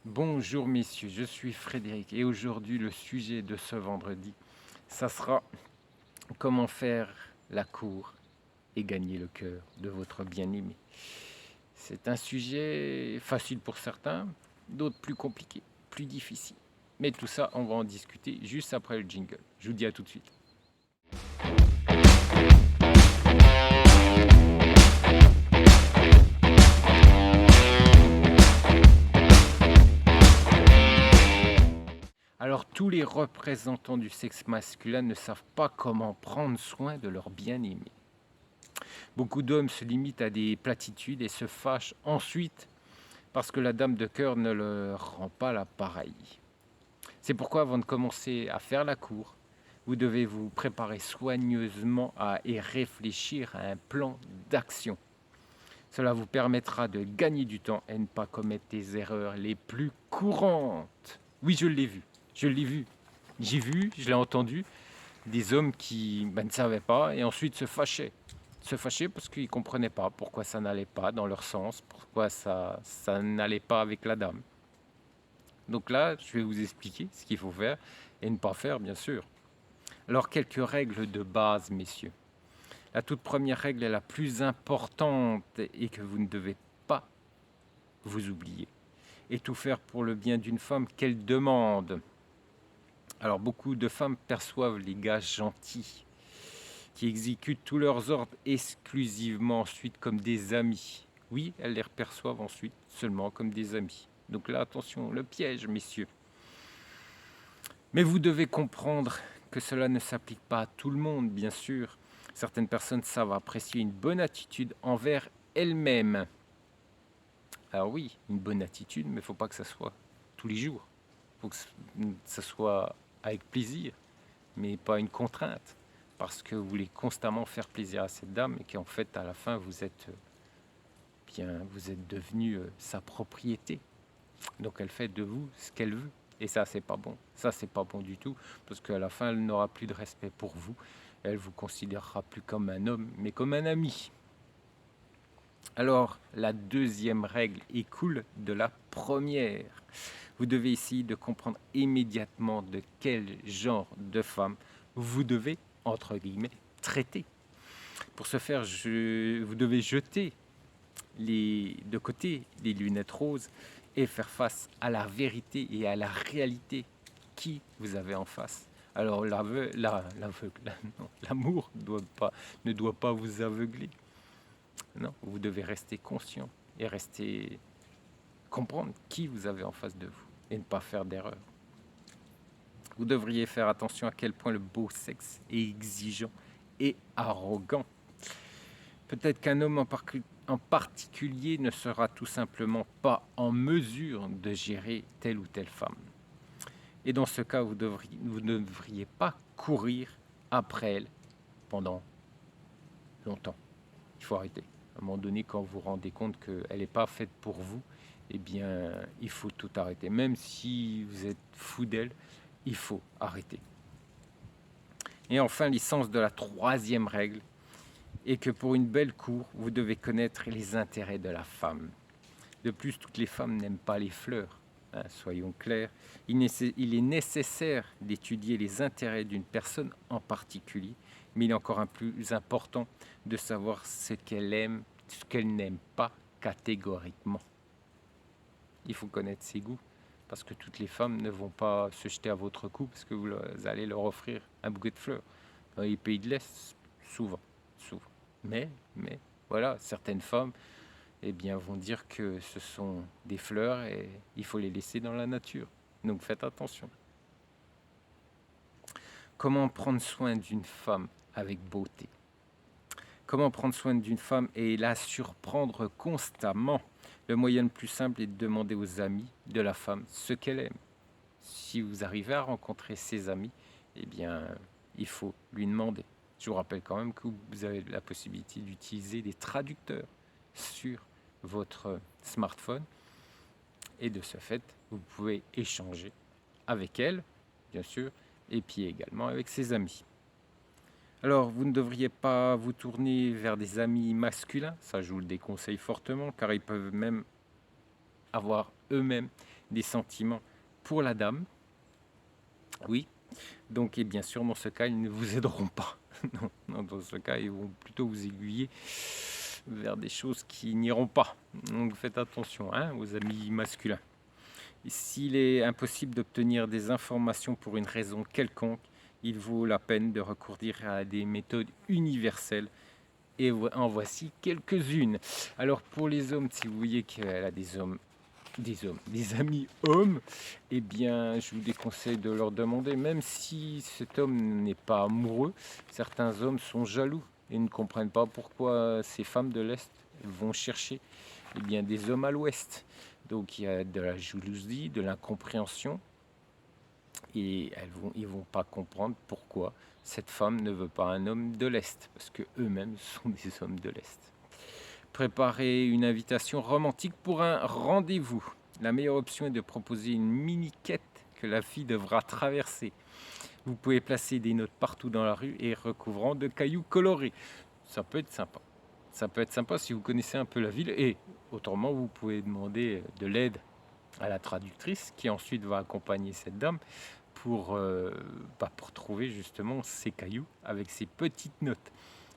Bonjour messieurs, je suis Frédéric et aujourd'hui le sujet de ce vendredi, ça sera comment faire la cour et gagner le cœur de votre bien-aimé. C'est un sujet facile pour certains, d'autres plus compliqué, plus difficile. Mais tout ça, on va en discuter juste après le jingle. Je vous dis à tout de suite. Alors tous les représentants du sexe masculin ne savent pas comment prendre soin de leur bien-aimé. Beaucoup d'hommes se limitent à des platitudes et se fâchent ensuite parce que la dame de cœur ne leur rend pas l'appareil. C'est pourquoi avant de commencer à faire la cour, vous devez vous préparer soigneusement et réfléchir à un plan d'action. Cela vous permettra de gagner du temps et ne pas commettre les erreurs les plus courantes. Oui, je l'ai vu, j'ai vu, je l'ai entendu, des hommes qui ne savaient pas et ensuite se fâchaient parce qu'ils ne comprenaient pas pourquoi ça n'allait pas dans leur sens, pourquoi ça n'allait pas avec la dame. Donc là, je vais vous expliquer ce qu'il faut faire et ne pas faire, bien sûr. Alors, quelques règles de base, messieurs. La toute première règle est la plus importante et que vous ne devez pas vous oublier. Et tout faire pour le bien d'une femme qu'elle demande. Alors, beaucoup de femmes perçoivent les gars gentils qui exécutent tous leurs ordres exclusivement ensuite comme des amis. Oui, elles les perçoivent ensuite seulement comme des amis. Donc là, attention, le piège, messieurs. Mais vous devez comprendre que cela ne s'applique pas à tout le monde, bien sûr. Certaines personnes savent apprécier une bonne attitude envers elles-mêmes. Alors oui, une bonne attitude, mais il ne faut pas que ça soit tous les jours. Il faut que ça soit avec plaisir, mais pas une contrainte. Parce que vous voulez constamment faire plaisir à cette dame et qu'en fait, à la fin, vous êtes devenu sa propriété. Donc elle fait de vous ce qu'elle veut. Et ça, c'est pas bon. Ça, c'est pas bon du tout. Parce qu'à la fin, elle n'aura plus de respect pour vous. Elle vous considérera plus comme un homme, mais comme un ami. Alors, la deuxième règle écoule de la première. Vous devez essayer de comprendre immédiatement de quel genre de femme vous devez, entre guillemets, traiter. Pour ce faire, vous devez jeter de côté les lunettes roses et faire face à la vérité et à la réalité qui vous avez en face. Alors l'amour ne doit pas vous aveugler. Non, vous devez rester conscient et comprendre qui vous avez en face de vous et ne pas faire d'erreur. Vous devriez faire attention à quel point le beau sexe est exigeant et arrogant. Peut-être qu'un homme en particulier ne sera tout simplement pas en mesure de gérer telle ou telle femme. Et dans ce cas, vous ne devriez pas courir après elle pendant longtemps. Il faut arrêter. À un moment donné, quand vous vous rendez compte qu'elle n'est pas faite pour vous, eh bien, il faut tout arrêter. Même si vous êtes fou d'elle, il faut arrêter. Et enfin, l'essence de la troisième règle est que pour une belle cour, vous devez connaître les intérêts de la femme. De plus, toutes les femmes n'aiment pas les fleurs. Soyons clairs, il est nécessaire d'étudier les intérêts d'une personne en particulier, mais il est encore un plus important de savoir ce qu'elle aime, ce qu'elle n'aime pas catégoriquement. Il faut connaître ses goûts, parce que toutes les femmes ne vont pas se jeter à votre cou parce que vous allez leur offrir un bouquet de fleurs. Dans les pays de l'Est, souvent. Mais, voilà, certaines femmes vont dire que ce sont des fleurs et il faut les laisser dans la nature. Donc faites attention. Comment prendre soin d'une femme avec beauté? Comment prendre soin d'une femme et la surprendre constamment? Le moyen le plus simple est de demander aux amis de la femme ce qu'elle aime. Si vous arrivez à rencontrer ses amis, il faut lui demander. Je vous rappelle quand même que vous avez la possibilité d'utiliser des traducteurs sur votre smartphone et de ce fait, vous pouvez échanger avec elle, bien sûr, et puis également avec ses amis. Alors, vous ne devriez pas vous tourner vers des amis masculins, ça je vous le déconseille fortement, car ils peuvent même avoir eux-mêmes des sentiments pour la dame. Oui, donc et bien sûr, dans ce cas, ils ne vous aideront pas. Non, dans ce cas, ils vont plutôt vous aiguiller vers des choses qui n'iront pas. Donc faites attention, hein, aux amis masculins. Et s'il est impossible d'obtenir des informations pour une raison quelconque, il vaut la peine de recourir à des méthodes universelles. Et en voici quelques-unes. Alors pour les hommes, si vous voyez qu'elle a des amis hommes, eh bien je vous déconseille de leur demander, même si cet homme n'est pas amoureux, certains hommes sont jaloux et ne comprennent pas pourquoi ces femmes de l'Est vont chercher des hommes à l'Ouest. Donc il y a de la jalousie, de l'incompréhension, et ils vont pas comprendre pourquoi cette femme ne veut pas un homme de l'Est, parce que eux-mêmes sont des hommes de l'Est. Préparez une invitation romantique pour un rendez-vous. La meilleure option est de proposer une mini-quête que la fille devra traverser. Vous pouvez placer des notes partout dans la rue et recouvrant de cailloux colorés. Ça peut être sympa. Ça peut être sympa si vous connaissez un peu la ville, et autrement vous pouvez demander de l'aide à la traductrice qui ensuite va accompagner cette dame pour trouver justement ces cailloux avec ces petites notes.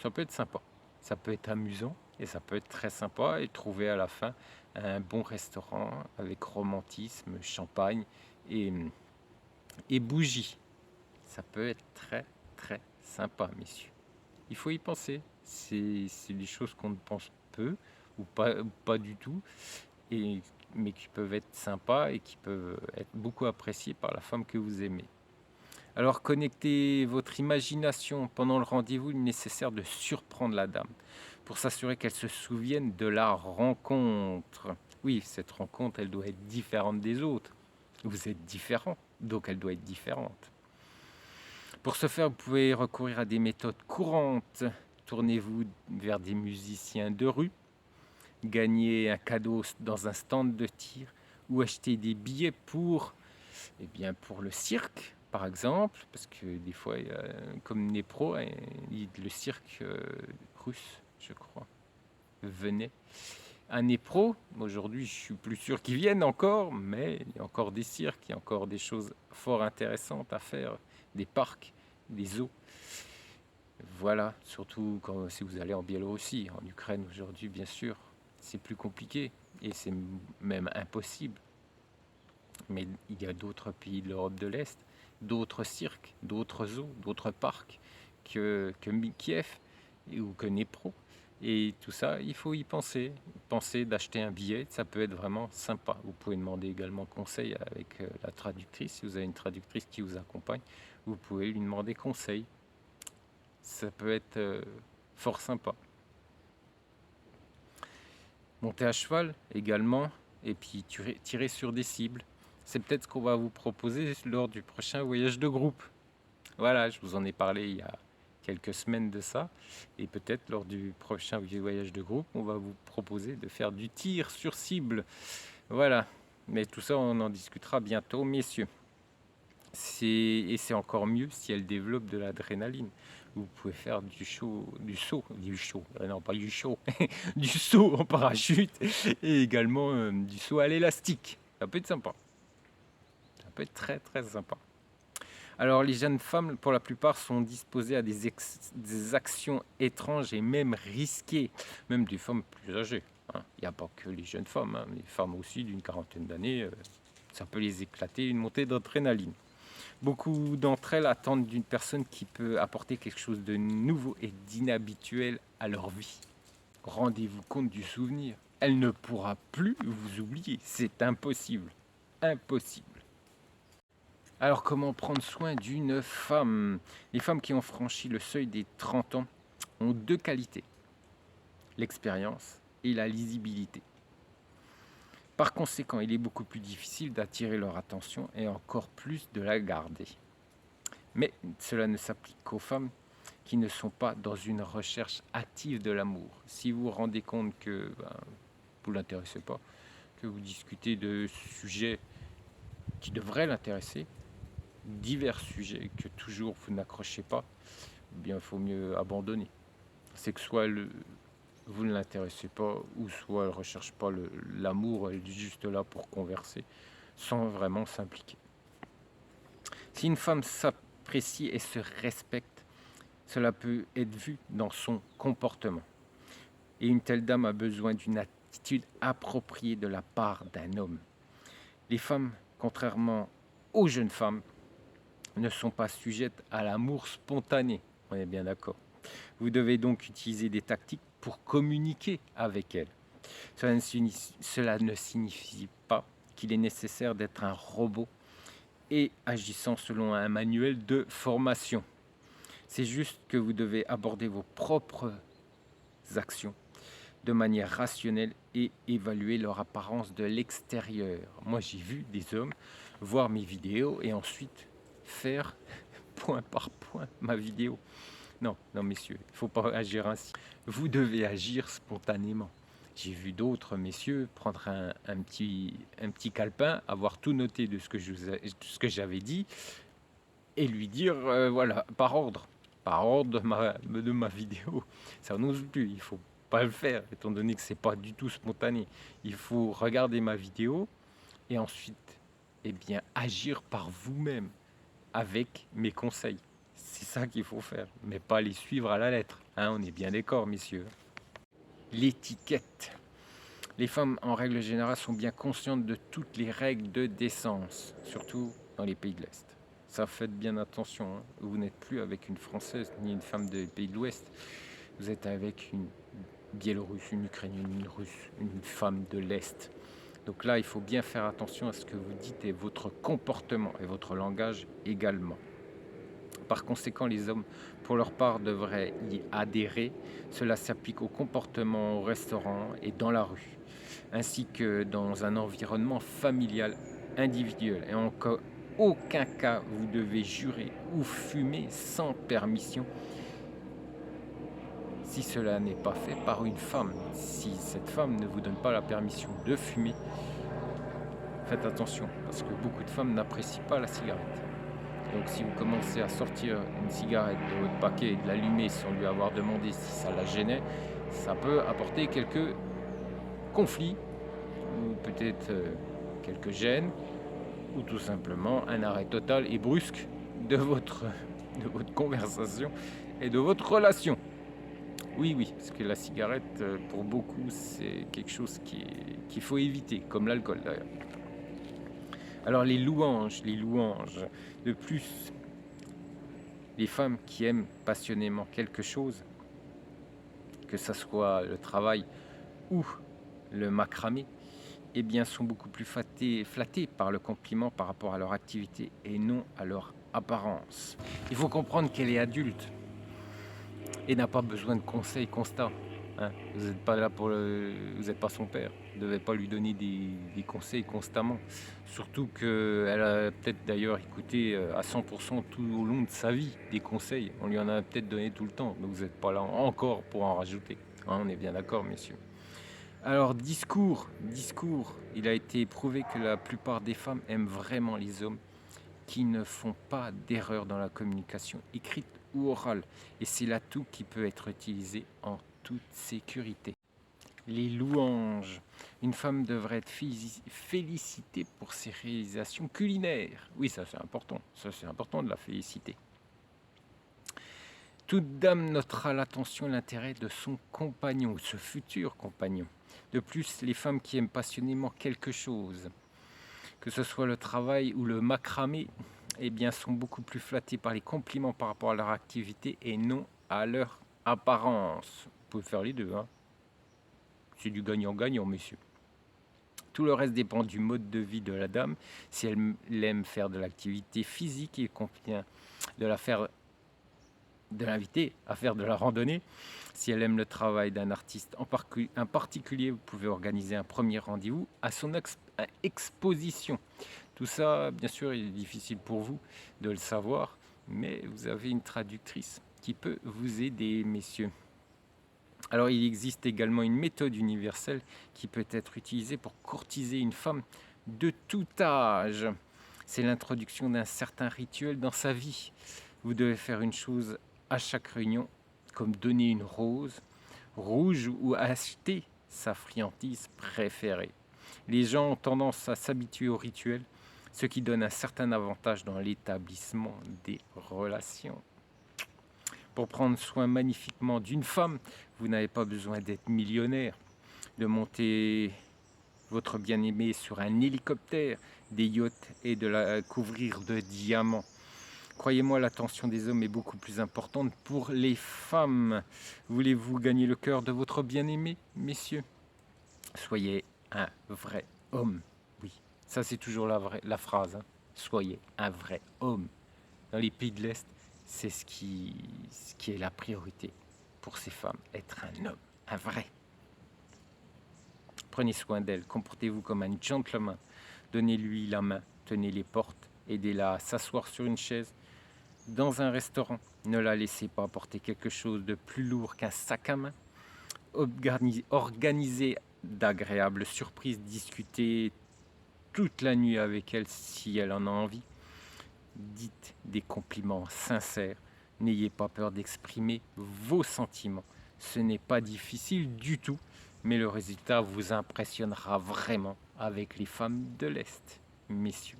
Ça peut être sympa, ça peut être amusant et ça peut être très sympa, et trouver à la fin un bon restaurant avec romantisme, champagne et, et bougies. Ça peut être très très sympa, messieurs. Il faut y penser. C'est des choses qu'on ne pense peu ou pas du tout, mais qui peuvent être sympas et qui peuvent être beaucoup appréciés par la femme que vous aimez. Alors connectez votre imagination pendant le rendez-vous. Il est nécessaire de surprendre la dame pour s'assurer qu'elle se souvienne de la rencontre. Oui, cette rencontre, elle doit être différente des autres. Vous êtes différent, donc elle doit être différente. Pour ce faire, vous pouvez recourir à des méthodes courantes. Tournez-vous vers des musiciens de rue, gagnez un cadeau dans un stand de tir, ou achetez des billets pour le cirque, par exemple, parce que des fois, comme Népro, le cirque russe, je crois, venait. Un Népro, aujourd'hui, je suis plus sûr qu'ils viennent encore, mais il y a encore des cirques, il y a encore des choses fort intéressantes à faire, des parcs, des zoos. Voilà, surtout si vous allez en Biélorussie, en Ukraine aujourd'hui, bien sûr, c'est plus compliqué et c'est même impossible. Mais il y a d'autres pays de l'Europe de l'Est, d'autres cirques, d'autres zoos, d'autres parcs que Kiev ou que Dnipro. Et tout ça, il faut y penser. Penser d'acheter un billet, ça peut être vraiment sympa. Vous pouvez demander également conseil avec la traductrice. Si vous avez une traductrice qui vous accompagne, vous pouvez lui demander conseil. Ça peut être fort sympa. Monter à cheval également, et puis tirer sur des cibles. C'est peut-être ce qu'on va vous proposer lors du prochain voyage de groupe. Voilà, je vous en ai parlé il y a quelques semaines de ça. Et peut-être lors du prochain voyage de groupe, on va vous proposer de faire du tir sur cible. Voilà, mais tout ça, on en discutera bientôt, messieurs. C'est encore mieux si elle développe de l'adrénaline. Vous pouvez faire du saut, non pas du saut, du saut en parachute, et également du saut à l'élastique. Ça peut être sympa. Ça peut être très très sympa. Alors les jeunes femmes, pour la plupart, sont disposées à des actions étranges et même risquées, même des femmes plus âgées. Il n'y a pas que les jeunes femmes, les femmes aussi d'une quarantaine d'années, ça peut les éclater, une montée d'adrénaline. Beaucoup d'entre elles attendent d'une personne qui peut apporter quelque chose de nouveau et d'inhabituel à leur vie. Rendez-vous compte du souvenir. Elle ne pourra plus vous oublier. C'est impossible. Impossible. Alors comment prendre soin d'une femme? Les femmes qui ont franchi le seuil des 30 ans ont deux qualités. L'expérience et la lisibilité. Par conséquent, il est beaucoup plus difficile d'attirer leur attention et encore plus de la garder. Mais cela ne s'applique qu'aux femmes qui ne sont pas dans une recherche active de l'amour. Si vous vous rendez compte que vous ne l'intéressez pas, que vous discutez de sujets qui devraient l'intéresser, divers sujets que toujours vous n'accrochez pas, il faut mieux abandonner. C'est que soit vous ne l'intéressez pas, ou soit elle ne recherche pas l'amour, elle est juste là pour converser. sans vraiment s'impliquer. Si une femme s'apprécie et se respecte, cela peut être vu dans son comportement. Et une telle dame a besoin d'une attitude appropriée de la part d'un homme. Les femmes, contrairement aux jeunes femmes, ne sont pas sujettes à l'amour spontané. On est bien d'accord. Vous devez donc utiliser des tactiques pour communiquer avec elles. Cela ne signifie pas qu'il est nécessaire d'être un robot et agissant selon un manuel de formation. C'est juste que vous devez aborder vos propres actions de manière rationnelle et évaluer leur apparence de l'extérieur. Moi, j'ai vu des hommes voir mes vidéos et ensuite faire point par point ma vidéo. Non, non, messieurs, il ne faut pas agir ainsi. Vous devez agir spontanément. J'ai vu d'autres messieurs prendre un petit calepin, avoir tout noté de ce que j'avais dit et lui dire, voilà, par ordre de ma vidéo. Ça n'ose plus, il faut pas le faire, étant donné que c'est pas du tout spontané. Il faut regarder ma vidéo et ensuite, eh bien, agir par vous-même avec mes conseils. C'est ça qu'il faut faire, mais pas les suivre à la lettre. Hein, on est bien d'accord, messieurs. L'étiquette. Les femmes, en règle générale, sont bien conscientes de toutes les règles de décence, surtout dans les pays de l'Est. Ça, faites bien attention. Hein. Vous n'êtes plus avec une Française ni une femme des pays de l'Ouest. Vous êtes avec une Biélorusse, une Ukrainienne, une Russe, une femme de l'Est. Donc là, il faut bien faire attention à ce que vous dites et votre comportement et votre langage également. Par conséquent, les hommes, pour leur part, devraient y adhérer. Cela s'applique au comportement au restaurant et dans la rue, ainsi que dans un environnement familial individuel. Et en aucun cas, vous devez jurer ou fumer sans permission si cela n'est pas fait par une femme. Si cette femme ne vous donne pas la permission de fumer, faites attention, parce que beaucoup de femmes n'apprécient pas la cigarette. Donc si vous commencez à sortir une cigarette de votre paquet et de l'allumer sans lui avoir demandé si ça la gênait, ça peut apporter quelques conflits, ou peut-être quelques gênes, ou tout simplement un arrêt total et brusque de votre conversation et de votre relation. Oui, parce que la cigarette, pour beaucoup, c'est quelque chose qu'il faut éviter, comme l'alcool d'ailleurs. Alors les louanges. De plus, les femmes qui aiment passionnément quelque chose, que ce soit le travail ou le macramé, eh bien, sont beaucoup plus flattées par le compliment par rapport à leur activité et non à leur apparence. Il faut comprendre qu'elle est adulte et n'a pas besoin de conseils constants. Hein. Vous n'êtes pas là vous n'êtes pas son père. Vous ne devez pas lui donner des conseils constamment. Surtout qu'elle a peut-être d'ailleurs écouté à 100% tout au long de sa vie des conseils. On lui en a peut-être donné tout le temps. Donc vous n'êtes pas là encore pour en rajouter. Hein, on est bien d'accord, messieurs. Alors, discours. Il a été prouvé que la plupart des femmes aiment vraiment les hommes qui ne font pas d'erreur dans la communication écrite ou orale. Et c'est l'atout qui peut être utilisé en toute sécurité. Les louanges. Une femme devrait être félicitée pour ses réalisations culinaires. Oui, ça c'est important. Ça c'est important de la féliciter. Toute dame notera l'attention et l'intérêt de son compagnon, ce futur compagnon. De plus, les femmes qui aiment passionnément quelque chose, que ce soit le travail ou le macramé, eh bien, sont beaucoup plus flattées par les compliments par rapport à leur activité et non à leur apparence. Vous pouvez faire les deux, hein. C'est du gagnant-gagnant, messieurs. Tout le reste dépend du mode de vie de la dame. Si elle aime faire de l'activité physique, il convient de l'inviter à faire de la randonnée. Si elle aime le travail d'un artiste en particulier, vous pouvez organiser un premier rendez-vous à son exposition. Tout ça, bien sûr, il est difficile pour vous de le savoir, mais vous avez une traductrice qui peut vous aider, messieurs. Alors, il existe également une méthode universelle qui peut être utilisée pour courtiser une femme de tout âge. C'est l'introduction d'un certain rituel dans sa vie. Vous devez faire une chose à chaque réunion, comme donner une rose rouge ou acheter sa friandise préférée. Les gens ont tendance à s'habituer au rituel, ce qui donne un certain avantage dans l'établissement des relations. Pour prendre soin magnifiquement d'une femme, vous n'avez pas besoin d'être millionnaire, de monter votre bien-aimée sur un hélicoptère, des yachts et de la couvrir de diamants. Croyez-moi, l'attention des hommes est beaucoup plus importante pour les femmes. Voulez-vous gagner le cœur de votre bien-aimé, messieurs? Soyez un vrai homme. Oui, ça c'est toujours la phrase. Hein. Soyez un vrai homme. Dans les pays de l'Est, c'est ce qui est la priorité pour ces femmes, être un homme, un vrai. Prenez soin d'elle, comportez-vous comme un gentleman. Donnez-lui la main, tenez les portes, aidez-la à s'asseoir sur une chaise. Dans un restaurant, ne la laissez pas porter quelque chose de plus lourd qu'un sac à main. Organisez d'agréables surprises, discutez toute la nuit avec elle si elle en a envie. Dites des compliments sincères. N'ayez pas peur d'exprimer vos sentiments. Ce n'est pas difficile du tout, mais le résultat vous impressionnera vraiment avec les femmes de l'Est, messieurs.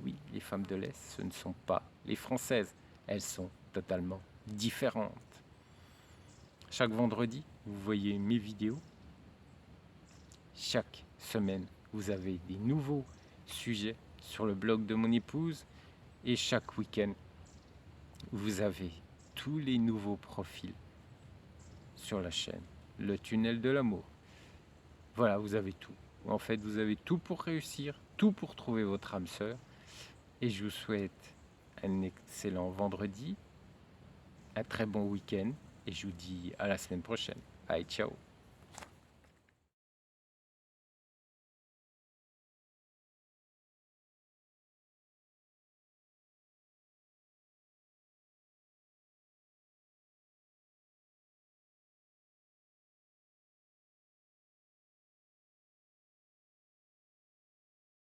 Oui, les femmes de l'Est, ce ne sont pas les Françaises. Elles sont totalement différentes. Chaque vendredi, vous voyez mes vidéos. Chaque semaine, vous avez des nouveaux sujets sur le blog de mon épouse. Et chaque week-end, vous avez tous les nouveaux profils sur la chaîne. Le tunnel de l'amour. Voilà, vous avez tout. En fait, vous avez tout pour réussir, tout pour trouver votre âme sœur. Et je vous souhaite un excellent vendredi, un très bon week-end. Et je vous dis à la semaine prochaine. Allez, ciao!